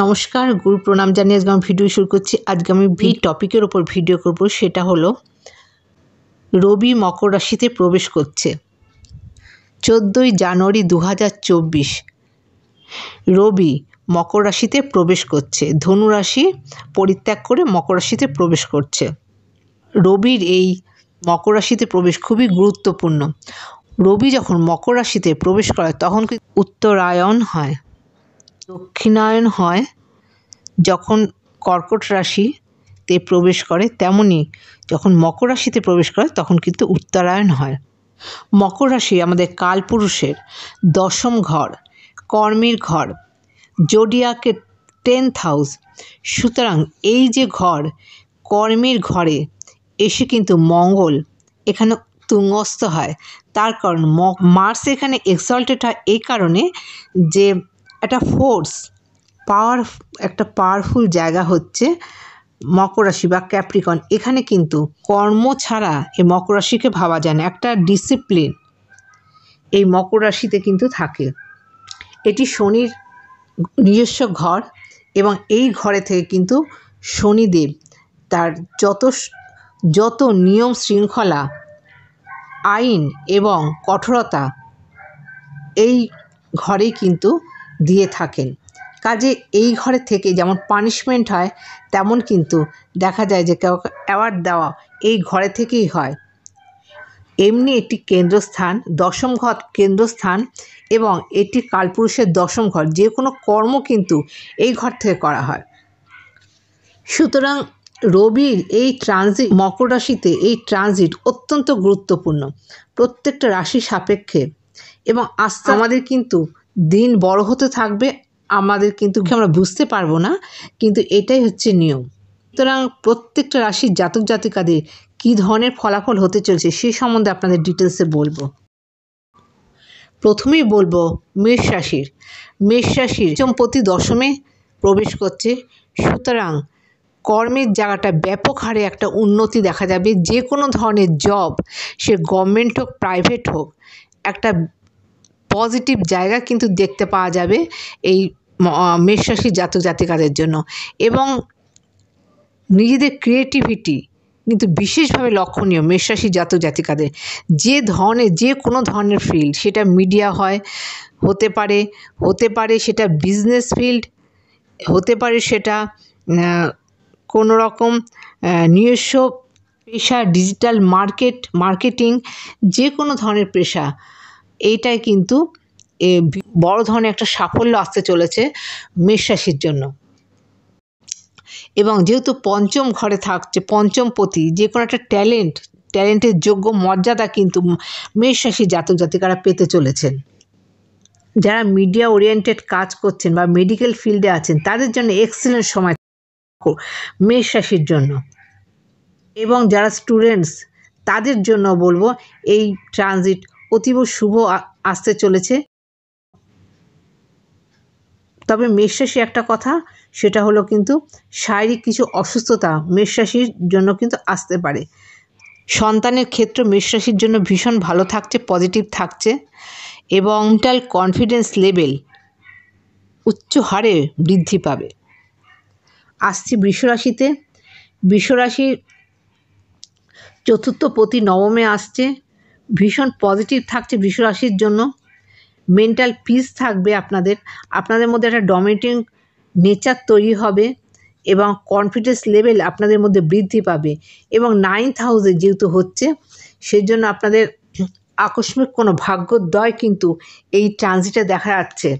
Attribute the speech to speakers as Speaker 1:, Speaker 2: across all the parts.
Speaker 1: নমস্কার, গুরু প্রণাম জানিয়ে আজকে আমি ভিডিও শুরু করছি। আজকে আমি টপিকের ওপর ভিডিও করব, সেটা হলো রবি মকর রাশিতে প্রবেশ করছে 14ই জানুয়ারি 2024। রবি মকর রাশিতে প্রবেশ করছে, ধনু রাশি পরিত্যাগ করে মকর রাশিতে প্রবেশ করছে। রবির এই মকর রাশিতে প্রবেশ খুবই গুরুত্বপূর্ণ। রবি যখন মকর রাশিতে প্রবেশ করে তখন উত্তরায়ণ হয়, দক্ষিণায়ন হয়। যখন কর্কট রাশিতে প্রবেশ করে তেমনি যখন মকর রাশিতে প্রবেশ করে তখন কিন্তু উত্তরায়ণ হয়। মকর রাশি আমাদের কালপুরুষের দশম ঘর, কর্মের ঘর, জোডিয়াকের 10th হাউস। সুতরাং এই যে ঘর, কর্মের ঘরে এসে কিন্তু মঙ্গল এখানে তুঙ্গস্থ হয়। তার কারণ মার্স এখানে এক্সল্টেড হয় এই কারণে যে একটা ফোর্স, একটা পাওয়ারফুল জায়গা হচ্ছে মকর রাশি বা ক্যাপ্রিকন। এখানে কিন্তু কর্ম ছাড়া এই মকর রাশিকে ভাবা যায় না। একটা ডিসিপ্লিন এই মকর রাশিতে কিন্তু থাকে। এটি শনির নিজস্ব ঘর এবং এই ঘরে থেকে কিন্তু শনিদেব তার যত নিয়ম শৃঙ্খলা, আইন এবং কঠোরতা এই ঘরেই কিন্তু দিয়ে থাকেন। কাজে এই ঘরে থেকে যেমন পানিশমেন্ট হয়, তেমন কিন্তু দেখা যায় যে কাউকে অ্যাওয়ার্ড দেওয়া এই ঘরে থেকেই হয়। এমনি একটি কেন্দ্রস্থান, দশম ঘর কেন্দ্রস্থান, এবং এটি কালপুরুষের দশম ঘর। যে কোনো কর্ম কিন্তু এই ঘর থেকে করা হয়। সুতরাং রবির এই ট্রানজিট, মকর রাশিতে এই ট্রানজিট অত্যন্ত গুরুত্বপূর্ণ প্রত্যেকটা রাশি সাপেক্ষে। এবং আস্তে আমাদের কিন্তু দিন বড় হতে থাকবে, আমাদের কিন্তু আমরা বুঝতে পারবো না, কিন্তু এটাই হচ্ছে নিয়ম। সুতরাং প্রত্যেকটা রাশির জাতক জাতিকাদের কী ধরনের ফলাফল হতে চলছে সে সম্বন্ধে আপনাদের ডিটেলসে বলবো। প্রথমেই বলবো মেষ রাশির পঞ্চমপতি দশমে প্রবেশ করছে। সুতরাং কর্মের জায়গাটা ব্যাপক হারে একটা উন্নতি দেখা যাবে। যে কোনো ধরনের জব, সে গভর্নমেন্ট হোক প্রাইভেট হোক, একটা পজিটিভ জায়গা কিন্তু দেখতে পাওয়া যাবে এই মেষ রাশির জাতক জাতিকাদের জন্য। এবং নিজেদের ক্রিয়েটিভিটি কিন্তু বিশেষভাবে লক্ষণীয় মেষ রাশির জাতক জাতিকাদের। যে কোনো ধরনের ফিল্ড, সেটা মিডিয়া হতে পারে সেটা বিজনেস ফিল্ড, হতে পারে সেটা কোনো রকম নিজস্ব পেশা, ডিজিটাল মার্কেটিং, যে কোনো ধরনের পেশা, এইটাই কিন্তু বড় ধরনের একটা সাফল্য আসতে চলেছে মেষ রাশির জন্য। এবং যেহেতু পঞ্চম ঘরে থাকছে পঞ্চমপতি, যে কোনো একটা ট্যালেন্টের যোগ্য মর্যাদা কিন্তু মেষ রাশির জাতক জাতিকারা পেতে চলেছেন। যারা মিডিয়া ওরিয়েন্টেড কাজ করছেন বা মেডিকেল ফিল্ডে আছেন, তাদের জন্য এক্সেলেন্ট সময় মেষ রাশির জন্য। এবং যারা স্টুডেন্টস, তাদের জন্য বলবো এই ট্রানজিট অতীব শুভ আসতে চলেছে। তবে মেষ রাশি একটা কথা, সেটা হলো কিন্তু শারীরিক কিছু অসুস্থতা মেষ রাশির জন্য কিন্তু আসতে পারে। সন্তানের ক্ষেত্রে মেষ রাশির জন্য ভীষণ ভালো থাকছে, পজিটিভ থাকছে, এবং মেন্টাল কনফিডেন্স লেভেল উচ্চ হারে বৃদ্ধি পাবে। আসছি বৃষরাশিতে। বৃষরাশির চতুর্থপতি নবমে আসছে, ভীষণ পজিটিভ থাকছে বৃষরাশির জন্য। মেন্টাল পিস থাকবে, আপনাদের মধ্যে একটা ডমিনেটিং নেচার তৈরি হবে এবং কনফিডেন্স লেভেল আপনাদের মধ্যে বৃদ্ধি পাবে। এবং 9th হাউসে যেহেতু হচ্ছে, সেজন্য আপনাদের আকস্মিক কোনো ভাগ্যোদয় কিন্তু এই ট্রানজিটে দেখা যাচ্ছে।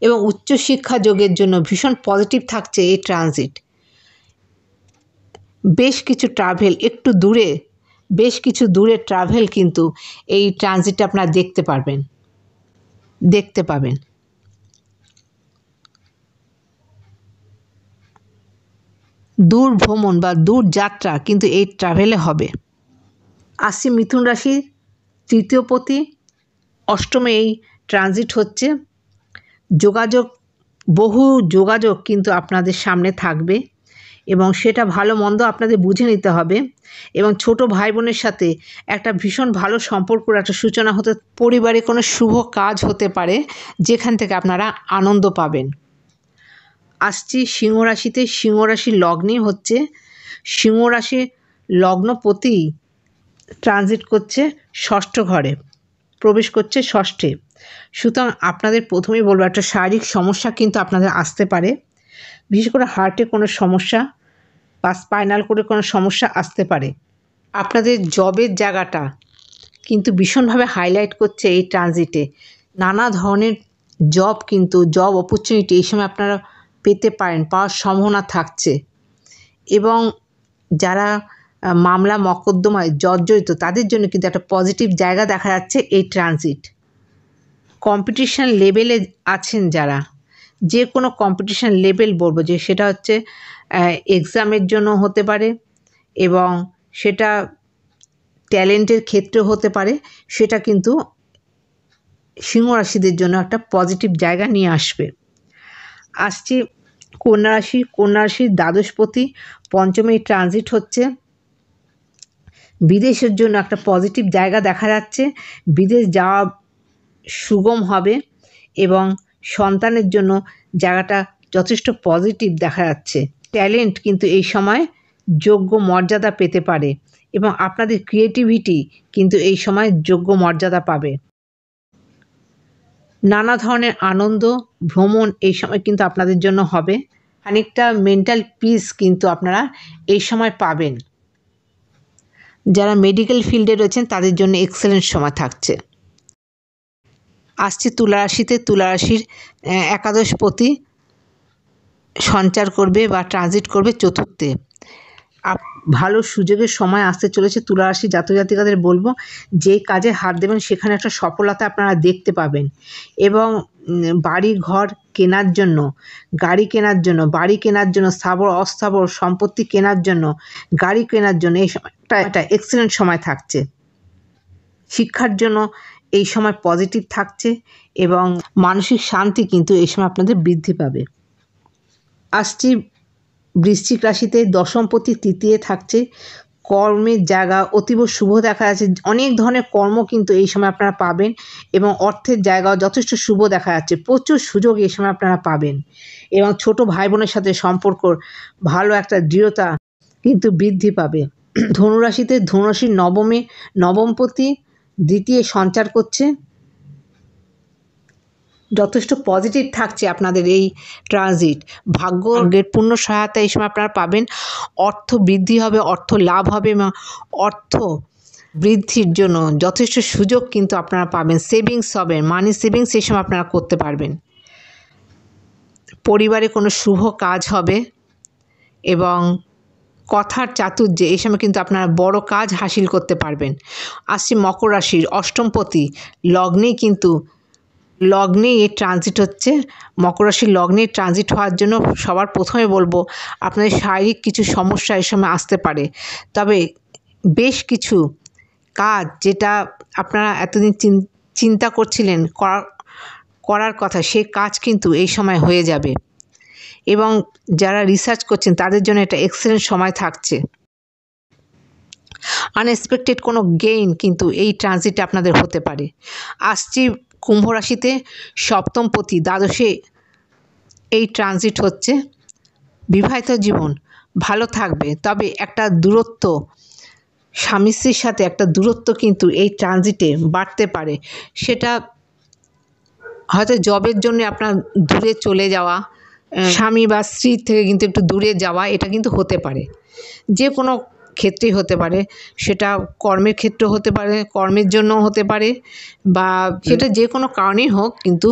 Speaker 1: এবং উচ্চশিক্ষা যোগের জন্য ভীষণ পজিটিভ থাকছে এই ট্রানজিট। বেশ কিছু দূরে ট্রাভেল কিন্তু এই ট্রানজিটে আপনারা দেখতে পাবেন। দূর ভ্রমণ বা দূর যাত্রা কিন্তু এই ট্রাভেলে হবে। আসছি মিথুন রাশির তৃতীয়পতি অষ্টমে এই ট্রানজিট হচ্ছে। বহু যোগাযোগ কিন্তু আপনাদের সামনে থাকবে, এবং সেটা ভালো মন্দ আপনাদের বুঝে নিতে হবে। এবং ছোট ভাই বোনের সাথে একটা ভীষণ ভালো সম্পর্কের একটা সূচনা হতে, পরিবারে কোনো শুভ কাজ হতে পারে যেখান থেকে আপনারা আনন্দ পাবেন। আসছি সিংহ রাশিতে। সিংহ রাশির লগ্নেই হচ্ছে, সিংহ রাশি লগ্নপতি ট্রানজিট করছে ষষ্ঠ ঘরে, প্রবেশ করছে ষষ্ঠে। সুতরাং আপনাদের প্রথমেই বলবো, একটা শারীরিক সমস্যা কিন্তু আপনাদের আসতে পারে, বিশেষ করে হার্টে কোনো সমস্যা বা স্পাইনাল করে কোনো সমস্যা আসতে পারে। আপনাদের জবের জায়গাটা কিন্তু ভীষণভাবে হাইলাইট করছে এই ট্রানজিটে। নানা ধরনের জব, কিন্তু জব অপরচুনিটি এই সময় আপনারা পেতে পারেন, পাওয়ার সম্ভাবনা থাকছে। এবং যারা মামলা মকদ্দমায় জর্জরিত তাদের জন্য কিন্তু একটা পজিটিভ জায়গা দেখা যাচ্ছে এই ট্রানজিট। কম্পিটিশান লেভেলে আছেন যারা, যে কোনো কম্পিটিশান লেভেল বলবো যে সেটা হচ্ছে এক্সামের জন্য হতে পারে এবং সেটা ট্যালেন্টের ক্ষেত্রে হতে পারে, সেটা কিন্তু সিংহ রাশিদের জন্য একটা পজিটিভ জায়গা নিয়ে আসবে। আসছি কন্যা রাশি। কন্যা রাশির দ্বাদশপতি পঞ্চমে ট্রানজিট হচ্ছে। বিদেশের জন্য একটা পজিটিভ জায়গা দেখা যাচ্ছে, বিদেশ যাওয়া সুগম হবে এবং সন্তানের জন্য জায়গাটা যথেষ্ট পজিটিভ দেখা যাচ্ছে। ট্যালেন্ট কিন্তু এই সময় যোগ্য মর্যাদা পেতে পারে এবং আপনাদের ক্রিয়েটিভিটি কিন্তু এই সময় যোগ্য মর্যাদা পাবে। নানা ধরনের আনন্দ ভ্রমণ এই সময় কিন্তু আপনাদের জন্য হবে। খানিকটা মেন্টাল পিস কিন্তু আপনারা এই সময় পাবেন। যারা মেডিকেল ফিল্ডে রয়েছেন তাদের জন্য এক্সেলেন্ট সময় থাকছে। আসছে তুলা রাশিতে। তুলা রাশির একাদশপতি সঞ্চার করবে বা ট্রানজিট করবে চতুর্থে। ভালো সুযোগের সময় আসতে চলেছে তুলা রাশি জাতক জাতিকাদের বলবো, যে কাজে হাত দেবেন সেখানে একটা সফলতা আপনারা দেখতে পাবেন। এবং বাড়ি ঘর কেনার জন্য, গাড়ি কেনার জন্য, বাড়ি কেনার জন্য, স্থাবর অস্থাবর সম্পত্তি কেনার জন্য, গাড়ি কেনার জন্য এই সময়টা একটা এক্সেলেন্ট সময় থাকছে। শিক্ষার জন্য এই সময় পজিটিভ থাকছে এবং মানসিক শান্তি কিন্তু এই সময় আপনাদের বৃদ্ধি পাবে। আসছি বৃশ্চিক রাশিতে। দশমপতি তৃতীয় থাকছে। কর্মের জায়গা অতীব শুভ দেখা যাচ্ছে। অনেক ধরনের কর্ম কিন্তু এই সময় আপনারা পাবেন এবং অর্থের জায়গাও যথেষ্ট শুভ দেখা যাচ্ছে। প্রচুর সুযোগ এই সময় আপনারা পাবেন এবং ছোট ভাই বোনের সাথে সম্পর্ক ভালো একটা দৃঢ়তা কিন্তু বৃদ্ধি পাবে। ধনুরাশিতে। ধনুরাশির নবমপতি দ্বিতীয় সঞ্চার করছে। যথেষ্ট পজিটিভ থাকছে আপনাদের এই ট্রানজিট। ভাগ্যের পূর্ণ সহায়তা এই সময় আপনারা পাবেন। অর্থ বৃদ্ধি হবে, অর্থ লাভ হবে এবং অর্থ বৃদ্ধির জন্য যথেষ্ট সুযোগ কিন্তু আপনারা পাবেন। সেভিংস হবে, মানি সেভিংস এই সময় আপনারা করতে পারবেন। পরিবারে কোনো শুভ কাজ হবে এবং কথার চাতুর্যে এই সময় কিন্তু আপনারা বড় কাজ হাসিল করতে পারবেন। আসছে মকর রাশির অষ্টমপতি লগ্নেই এই ট্রানজিট হচ্ছে। মকর রাশির লগ্নে ট্রানজিট হওয়ার জন্য সবার প্রথমে বলবো, আপনাদের শারীরিক কিছু সমস্যা এই সময় আসতে পারে, তবে বেশ কিছু কাজ যেটা আপনারা এতদিন চিন্তা করছিলেন করার কথা, সেই কাজ কিন্তু এই সময় হয়ে যাবে এবং যারা রিসার্চ করছেন তাদের জন্য এটা এক্সেলেন্ট সময় থাকছে। আনএক্সপেক্টেড কোনো গেইন কিন্তু এই ট্রানজিটে আপনাদের হতে পারে। আসছি কুম্ভ রাশিতে। সপ্তমপতি দ্বাদশে এই ট্রানজিট হচ্ছে। বিবাহিত জীবন ভালো থাকবে, তবে একটা দূরত্ব, স্বামী স্ত্রীর সাথে একটা দূরত্ব কিন্তু এই ট্রানজিটে বাড়তে পারে। সেটা হয়তো জবের জন্য আপনার দূরে চলে যাওয়া, স্বামী বা স্ত্রীর থেকে কিন্তু একটু দূরে যাওয়া, এটা কিন্তু হতে পারে। যে কোনো ক্ষেত্রেই হতে পারে, সেটা কর্মের ক্ষেত্রে হতে পারে, কর্মের জন্য হতে পারে, বা সেটা যে কোনো কারণেই হোক, কিন্তু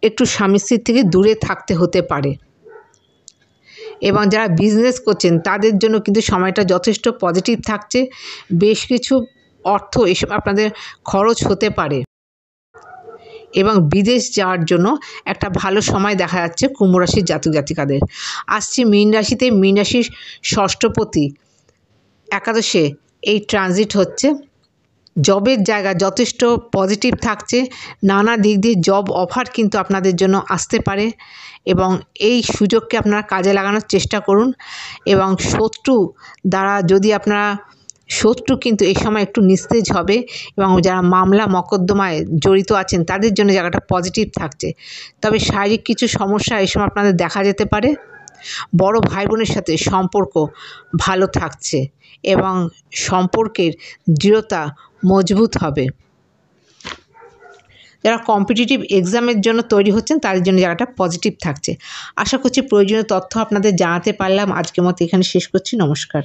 Speaker 1: একটু স্বামী স্ত্রীর থেকে দূরে থাকতে হতে পারে। এবং যারা বিজনেস করছেন তাদের জন্য কিন্তু সময়টা যথেষ্ট পজিটিভ থাকছে। বেশ কিছু অর্থ এসব আপনাদের খরচ হতে পারে এবং বিদেশ যাওয়ার জন্য একটা ভালো সময় দেখা যাচ্ছে কুম্ভ রাশির জাতক জাতিকাদের। আসছি মীন রাশিতে। মীন রাশির ষষ্ঠপতি একাদশে এই ট্রানজিট হচ্ছে। জবের জায়গা যথেষ্ট পজিটিভ থাকছে। নানা দিক দিয়ে জব অফার কিন্তু আপনাদের জন্য আসতে পারে এবং এই সুযোগকে আপনারা কাজে লাগানোর চেষ্টা করুন। এবং শত্রু দ্বারা যদি আপনারা শত্রু কিন্তু এই সময় একটু নিস্তেজ হবে এবং যারা মামলা মকদ্দমায় জড়িত আছেন তাদের জন্য জায়গাটা পজিটিভ থাকছে। তবে শারীরিক কিছু সমস্যা এই সময় আপনাদের দেখা যেতে পারে। বড় ভাই বোনের সাথে সম্পর্ক ভালো থাকছে এবং সম্পর্কের দৃঢ়তা মজবুত হবে। যারা কম্পিটিটিভ এক্সামের জন্য তৈরি হচ্ছেন তাদের জন্য জায়গাটা পজিটিভ থাকছে। আশা করছি প্রয়োজনীয় তথ্য আপনাদের জানাতে পারলাম। আজকের মতো এখানে শেষ করছি। নমস্কার।